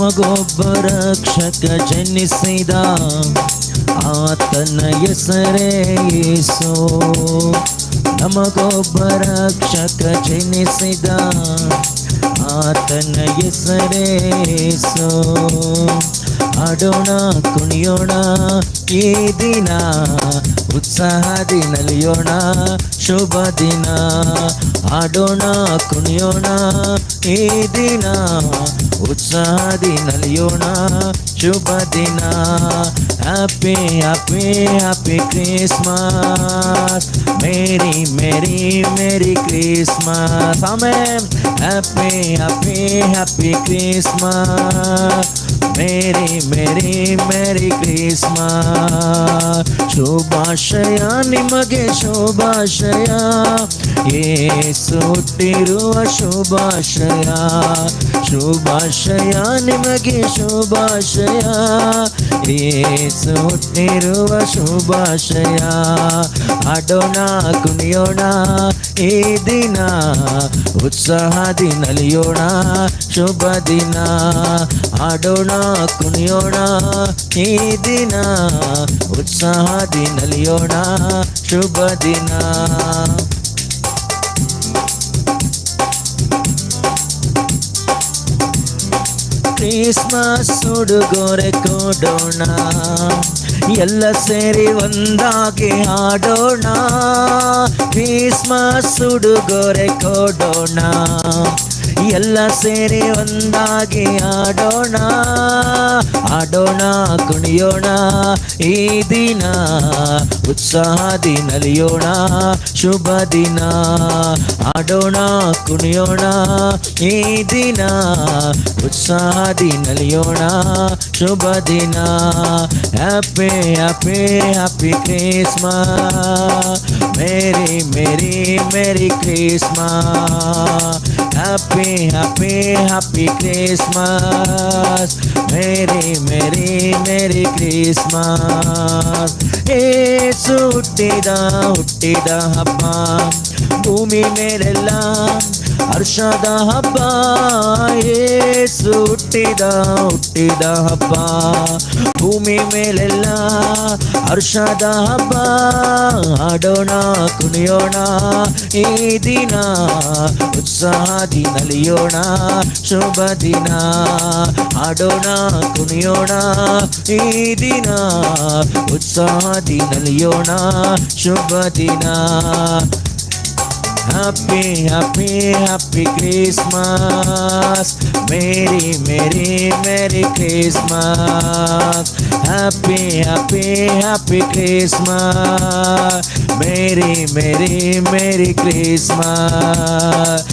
ನಮಗೊಬ್ಬ ರಕ್ಷಕ ಜನಿಸಿದ, ಆತನ ಹೆಸರೇ ಯೇಸು. ನಮಗೊಬ್ಬ ರಕ್ಷಕ ಜನಿಸಿದ, ಆತನ ಹೆಸರೇ ಯೇಸು. ಹಾಡೋಣ ಕುಣಿಯೋಣ ಈ ದಿನ, ಉತ್ಸಾಹದಿ ನಲಿಯೋಣ ಶುಭ ದಿನ. ಹಾಡೋಣ ಕುಣಿಯೋಣ ಈ ದಿನ, ಉತ್ಸಾಹದಿ ನಲಿಯೋಣ ಶುಭ ದಿನ. Happy happy happy Christmas, merry merry merry Christmas. Amen. Happy happy happy Christmas, merry merry merry Christmas. ಶುಭಾಶಯ ನಿಮಗೆ ಶುಭಾಶಯ, ಯೇಸು ಹುಟ್ಟಿರುವ ಶುಭಾಶಯ. ಶುಭಾಶಯ ನಿಮಗೆ ಶುಭಾಶಯ, ಯೇಸು ಹುಟ್ಟಿರುವ ಶುಭಾಶಯ. ಹಾಡೋಣ ಕುಣಿಯೋಣ ಈ ದಿನ, ಉತ್ಸಾಹದಿ ನಲಿಯೋಣ ಶುಭ ದಿನ. ಹಾಡೋಣ ಕುಣಿಯೋಣ ಈ ದಿನ, ಉತ್ಸಾಹದಿ ನಲಿಯೋಣ ಶುಭ ದಿನ. ಕ್ರಿಸ್ಮಸ್ ಉಡುಗೊರೆ ಕೊಡೋಣ, ಎಲ್ಲ ಸೇರಿ ಒಂದಾಗಿ ಹಾಡೋಣ. ಕ್ರಿಸ್ಮಸ್ ಉಡುಗೊರೆ ಕೊಡೋಣ, ಎಲ್ಲ ಸೇರಿ ಒಂದಾಗಿ ಹಾಡೋಣ. ಹಾಡೋಣ ಕುಣಿಯೋಣ ಈ ದಿನ, ಉತ್ಸಾಹದಿ ನಲಿಯೋಣ ಶುಭ ದಿನ. ಹಾಡೋಣ ಕುಣಿಯೋಣ ಈ ದಿನ, ಉತ್ಸಾಹದಿ ನಲಿಯೋಣ ಶುಭ ದಿನ. Happy happy happy Christmas, merry merry merry Christmas. Happy happy happy Christmas, merry merry merry Christmas. ಯೇಸು ಹುಟ್ಟಿದ ಹುಟ್ಟಿದ ಹಬ್ಬ, ಭೂಮಿ ಮೇಲೆಲ್ಲ ಹರ್ಷದ ಹಬ್ಬ. ಯೇಸು ಹುಟ್ಟಿದ ಹುಟ್ಟಿದ ಹಬ್ಬ, ಭೂಮಿ ಮೇಲೆಲ್ಲ ಹರ್ಷದ ಹಬ್ಬ. ಹಾಡೋಣ ಕುಣಿಯೋಣ ಈ ದಿನ, ಉತ್ಸಾಹದಿ ನಲಿಯೋಣ ಶುಭ ದಿನ. ಹಾಡೋಣ ಕುಣಿಯೋಣ ಈ ದಿನ, ಉತ್ಸಾಹದಿ ನಲಿಯೋಣ ಶುಭ ದಿನ. Happy happy happy Christmas, merry merry merry Christmas. Happy happy happy Christmas, merry merry merry Christmas.